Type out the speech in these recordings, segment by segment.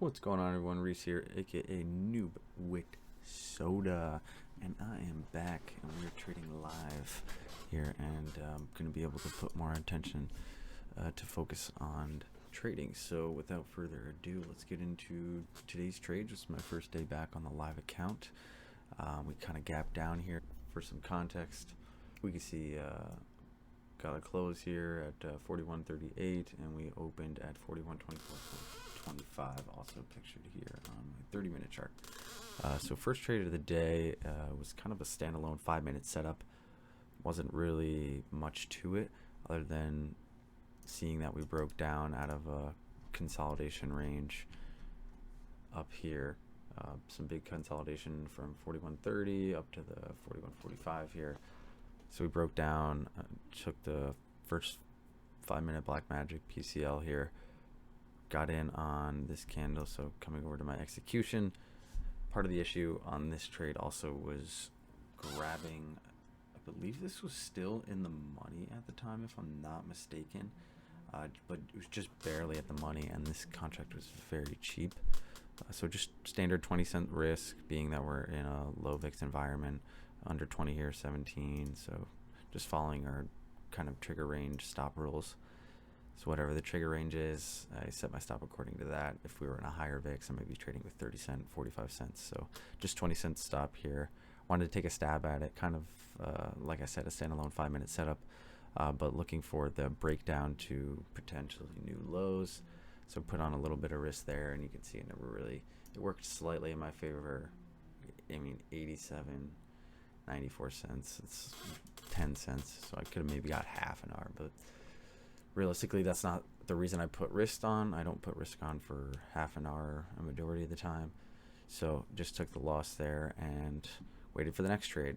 What's going on, everyone? Reese here, aka Noob with Soda, and I am back, and we're trading live here, and I'm going to be able to put more attention to focus on trading. So, without further ado, let's get into today's trade. This is my first day back on the live account. We kind of gapped down here for some context. We can see got a close here at 41.38, and we opened at 41.24.25, also pictured here on my 30-minute chart. So first trade of the day was kind of a standalone 5-minute setup. Wasn't really much to it other than seeing that we broke down out of a consolidation range up here. Some big consolidation from 41.30 up to the 41.45 here. So we broke down, took the first 5-minute black magic PCL here, got in on this candle. So coming over to my execution, part of the issue on this trade also was grabbing, I believe this was still in the money at the time, if I'm not mistaken, but it was just barely at the money, and this contract was very cheap. So just standard 20-cent risk, being that we're in a low VIX environment. Under 20 here, 17, so just following our kind of trigger range stop rules. So whatever the trigger range is, I set my stop according to that. If we were in a higher VIX, I might be trading with 30 cent, 45 cents. So just 20 cents stop here. Wanted to take a stab at it, kind of like I said, a standalone 5-minute setup, but looking for the breakdown to potentially new lows. So put on a little bit of risk there, and you can see it never really, it worked slightly in my favor. I mean, 94 cents, it's 10 cents, so I could have maybe got half an hour, but realistically that's not the reason I put risk on. I don't put risk on for half an hour a majority of the time, so just took the loss there and waited for the next trade,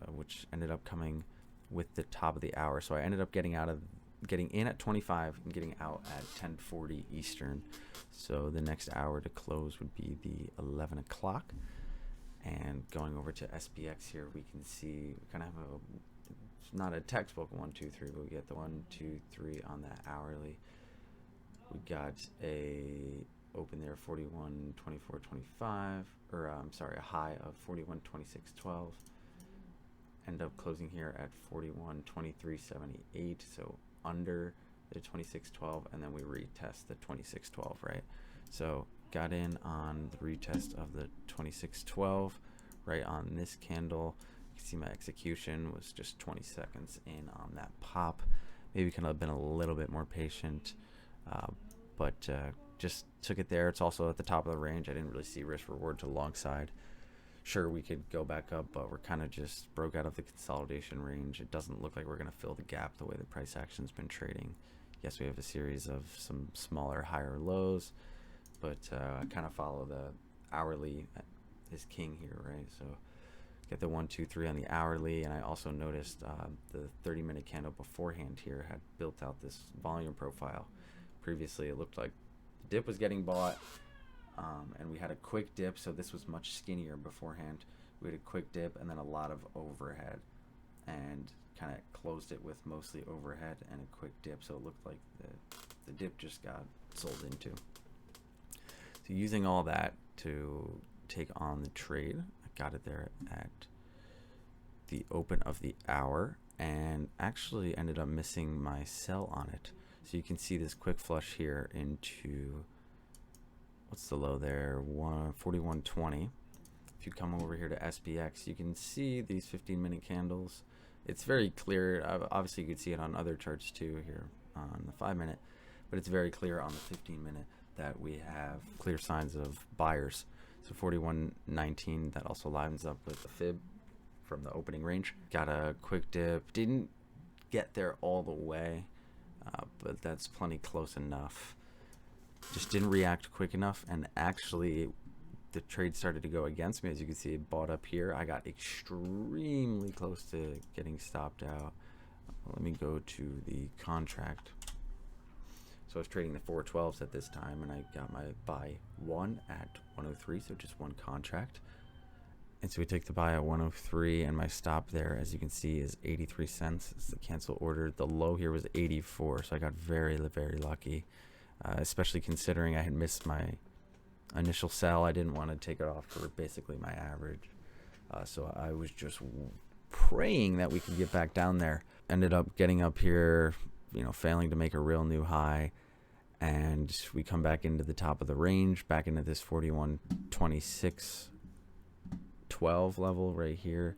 which ended up coming with the top of the hour. So I ended up getting in at 25 and getting out at 10:40 Eastern. So the next hour to close would be the 11 o'clock. And going over to SPX here, we can see we kind of have it's not a textbook 1, 2, 3, but we get the 1, 2, 3 on that hourly. We got a open there 41.24.25, or I'm sorry, a high of 41.26.12. End up closing here at 41.23.78, so under the 26.12, and then we retest the 26.12, right? So got in on the retest of the 26.12 right on this candle. You can see my execution was just 20 seconds in on that pop. Maybe could have been a little bit more patient, but just took it there. It's also at the top of the range. I didn't really see risk reward to long side. Sure, we could go back up, but we're kind of just broke out of the consolidation range. It doesn't look like we're going to fill the gap the way the price action's been trading. Yes, we have a series of some smaller, higher lows, but I kind of follow the hourly is king here, right? So get the 1, 2, 3 on the hourly, and I also noticed the 30-minute candle beforehand here had built out this volume profile. Previously, it looked like the dip was getting bought, and we had a quick dip, so this was much skinnier beforehand. We had a quick dip and then a lot of overhead, and kind of closed it with mostly overhead and a quick dip, so it looked like the dip just got sold into. So using all that to take on the trade, I got it there at the open of the hour, and actually ended up missing my sell on it. So you can see this quick flush here into, what's the low there, 41.20. If you come over here to SPX, you can see these 15-minute candles. It's very clear. Obviously you could see it on other charts too here on the 5-minute, but it's very clear on the 15-minute that we have clear signs of buyers. So 41.19, that also lines up with the fib from the opening range. Got a quick dip, didn't get there all the way, but that's plenty close enough. Just didn't react quick enough, and actually the trade started to go against me. As you can see, it bought up here. I got extremely close to getting stopped out. Let me go to the contract. So I was trading the 412s at this time, and I got my buy 1 at 103, so just one contract. And so we take the buy at 103, and my stop there, as you can see, is 83 cents. It's the cancel order. The low here was 84, so I got very, very lucky, especially considering I had missed my initial sell. I didn't want to take it off for basically my average. So I was just praying that we could get back down there. Ended up getting up here, failing to make a real new high. And we come back into the top of the range, back into this 41.26.12 level right here.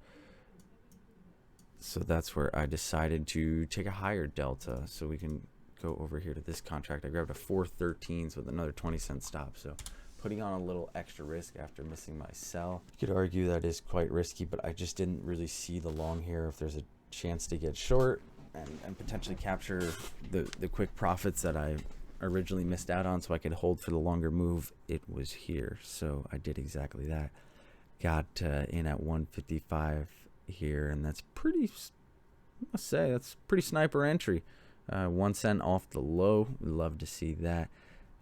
So that's where I decided to take a higher delta. So we can go over here to this contract. I grabbed a 413s with another 20-cent stop. So putting on a little extra risk after missing my sell. You could argue that is quite risky, but I just didn't really see the long here. If there's a chance to get short and potentially capture the quick profits that I originally missed out on so I could hold for the longer move, it was here. So I did exactly that. Got in at 155 here, and that's pretty, I must say, that's pretty sniper entry. 1 cent off the low. We'd love to see that.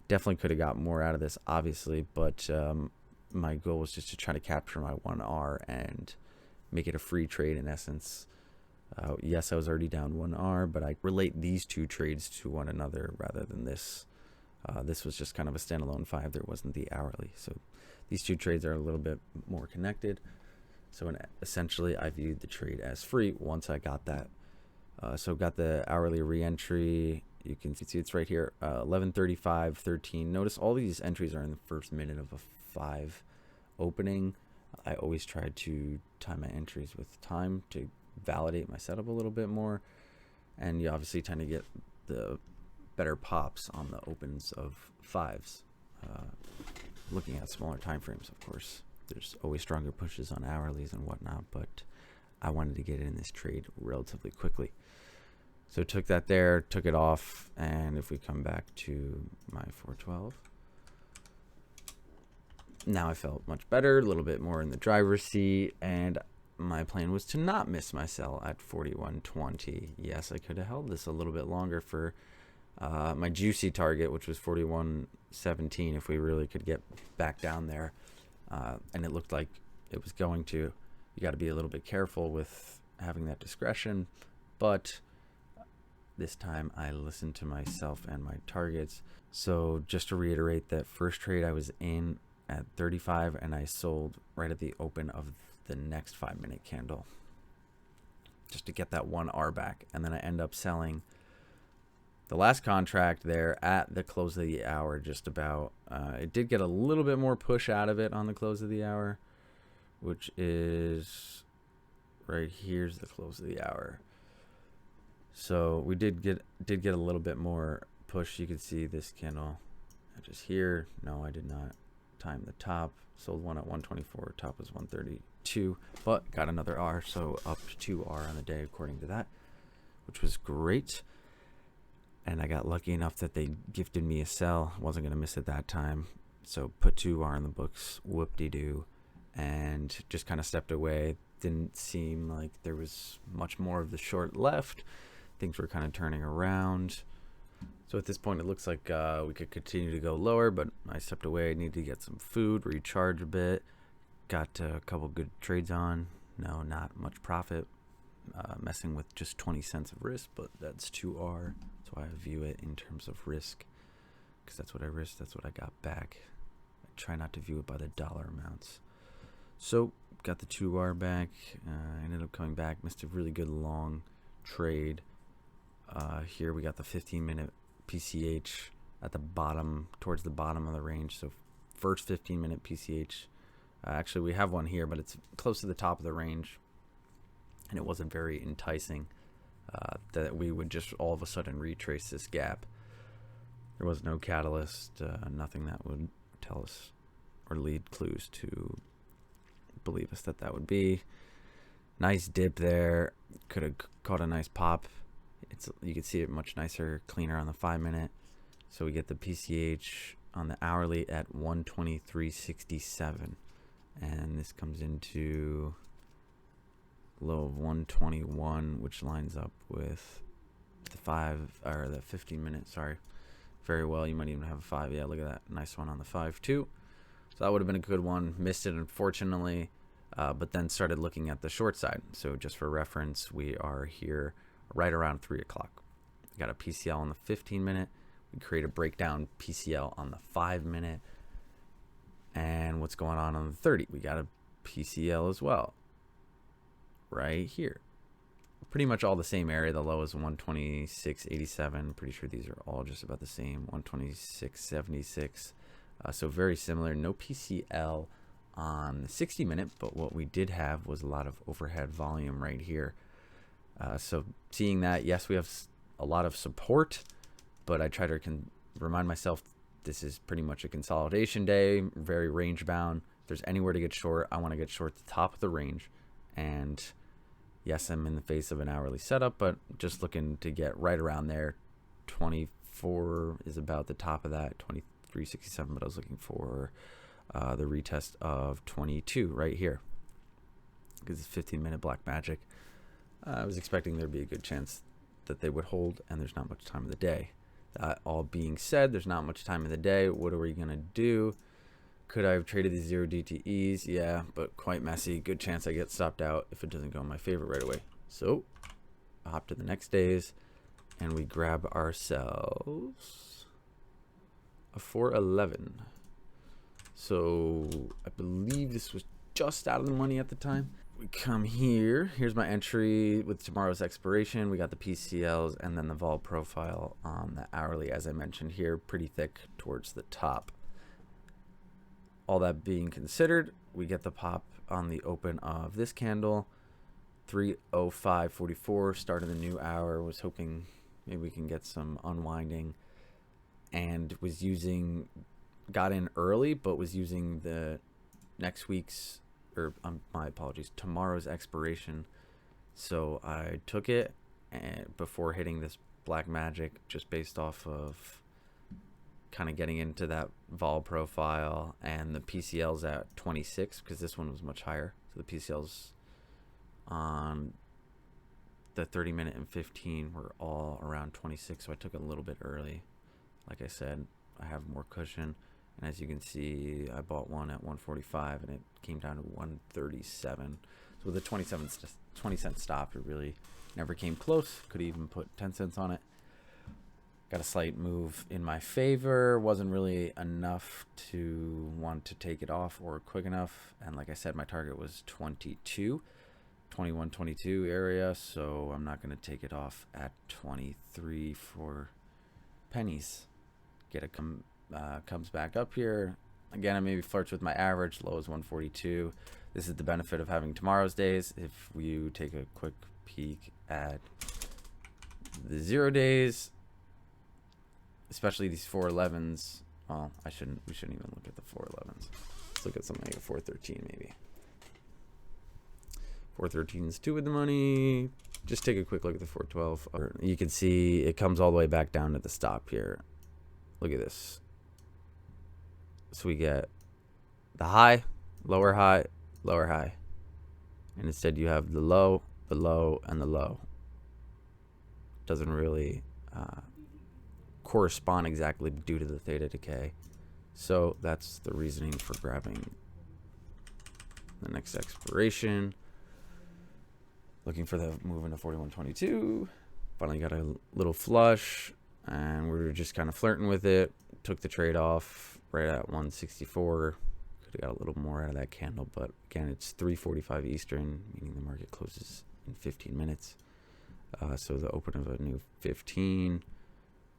Definitely could have got more out of this, obviously, but my goal was just to try to capture my 1R and make it a free trade in essence. Yes, I was already down 1R, but I relate these two trades to one another rather than this. This was just kind of a standalone 5. There wasn't the hourly. So these two trades are a little bit more connected. So essentially, I viewed the trade as free once I got that. So got the hourly re-entry. You can see it's right here, 11:35:13. Notice all these entries are in the first minute of a 5 opening. I always try to time my entries with time to validate my setup a little bit more, and you obviously tend to get the better pops on the opens of 5s. Looking at smaller time frames, of course, there's always stronger pushes on hourlies and whatnot, but I wanted to get in this trade relatively quickly. So took that there, took it off, and if we come back to my 412, now I felt much better, a little bit more in the driver's seat, and my plan was to not miss my sell at 41.20. Yes, I could have held this a little bit longer for my juicy target, which was 41.17, if we really could get back down there. And it looked like it was going to. You got to be a little bit careful with having that discretion, but this time I listened to myself and my targets. So just to reiterate, that first trade I was in at 35 and I sold right at the open of the next 5-minute candle just to get that 1R back, and then I end up selling the last contract there at the close of the hour. Just about it did get a little bit more push out of it on the close of the hour, which is right here's the close of the hour. So we did get a little bit more push. You can see this candle just here. No, I did not time the top. Sold one at 124. Top was 132, but got another R, so up to 2R on the day according to that, which was great. And I got lucky enough that they gifted me a sell. Wasn't going to miss it that time. So put 2R in the books, whoop-de-doo, and just kind of stepped away. Didn't seem like there was much more of the short left. Things were kind of turning around. So at this point, it looks like we could continue to go lower, but I stepped away. I needed to get some food, recharge a bit. Got a couple good trades on. No, not much profit. Messing with just 20 cents of risk, but that's 2R. That's why I view it in terms of risk, because that's what I risked, that's what I got back. I try not to view it by the dollar amounts. So got the 2R back. Ended up coming back, missed a really good long trade. Here we got the 15-minute PCH at the bottom, towards the bottom of the range. So first 15-minute PCH. Actually, we have one here, but it's close to the top of the range, and it wasn't very enticing that we would just all of a sudden retrace this gap. There was no catalyst, nothing that would tell us or lead clues to believe us that would be. Nice dip there. Could have caught a nice pop. You can see it much nicer, cleaner on the 5-minute. So we get the PCH on the hourly at 123.67, and this comes into low of 121, which lines up with the 15-minute. Sorry, very well. You might even have a 5. Yeah, look at that, nice one on the 5 too. So that would have been a good one. Missed it, unfortunately, but then started looking at the short side. So just for reference, we are here right around 3 o'clock. We got a PCL on the 15-minute. We create a breakdown PCL on the 5-minute. And what's going on the 30? We got a PCL as well, right here. Pretty much all the same area. The low is 126.87. Pretty sure these are all just about the same. 126.76. So very similar. No PCL on the 60-minute, but what we did have was a lot of overhead volume right here. So seeing that, yes, we have a lot of support, but I try to remind myself this is pretty much a consolidation day, very range bound. If there's anywhere to get short, I want to get short the top of the range. And yes, I'm in the face of an hourly setup, but just looking to get right around there. 24 is about the top of that, 23.67, but I was looking for the retest of 22 right here because it's 15-minute black magic. I was expecting there'd be a good chance that they would hold, and there's not much time of the day. That all being said, there's not much time of the day. What are we going to do? Could I have traded these 0 DTEs? Yeah, but quite messy. Good chance I get stopped out if it doesn't go in my favor right away. So I'll hop to the next days, and we grab ourselves a 411. So I believe this was just out of the money at the time. We come here. Here's my entry with tomorrow's expiration. We got the PCLs and then the vol profile on the hourly, as I mentioned here, pretty thick towards the top. All that being considered, we get the pop on the open of this candle, 3:05:44, start of the new hour. Was hoping maybe we can get some unwinding, and was using, got in early, but was using the next week's, or my apologies, tomorrow's expiration. So I took it and before hitting this black magic, just based off of kind of getting into that vol profile, and the PCL's at 26 because this one was much higher. So the PCL's on the 30-minute and 15 were all around 26. So I took it a little bit early. Like I said, I have more cushion. And as you can see, I bought one at 145 and it came down to 137. So with a 20 cent stop, it really never came close. Could even put 10 cents on it. Got a slight move in my favor. Wasn't really enough to want to take it off or quick enough. And like I said, my target was 22, 21, 22 area. So I'm not going to take it off at 23 for pennies. Get a comes back up here again. I maybe flirts with my average. Low is 142. This is the benefit of having tomorrow's days. If you take a quick peek at the 0 days, especially these 411s, well, we shouldn't even look at the 411s. Let's look at something like a 413 maybe. 413 is 2 with the money. Just take a quick look at the 412. You can see it comes all the way back down to the stop here. Look at this. So we get the high, lower high, lower high. And instead you have the low, and the low. Doesn't really correspond exactly due to the theta decay. So that's the reasoning for grabbing the next expiration. Looking for the move into 41.22. Finally got a little flush, and we were just kind of flirting with it. Took the trade off right at 164. Could have got a little more out of that candle, but again, it's 3:45 Eastern, meaning the market closes in 15 minutes. So the open of a new 15,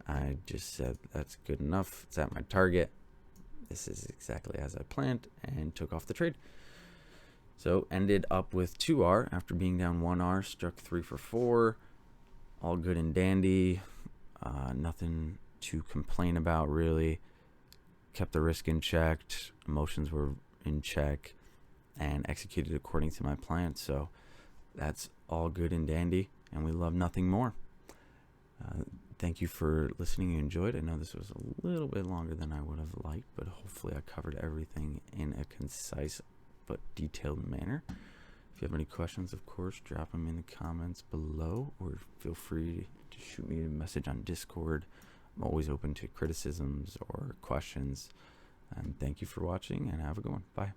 I just said that's good enough. It's at my target. This is exactly as I planned, and took off the trade. So ended up with 2R after being down 1R. Struck 3 for 4. All good and dandy. Nothing to complain about really. Kept the risk in check. Emotions were in check, and executed according to my plan. So that's all good and dandy, and we love nothing more. Thank you for listening. You enjoyed. I know this was a little bit longer than I would have liked, but hopefully I covered everything in a concise but detailed manner. If you have any questions, of course, drop them in the comments below, or feel free to shoot me a message on Discord. I'm always open to criticisms or questions. And thank you for watching, and have a good one. Bye.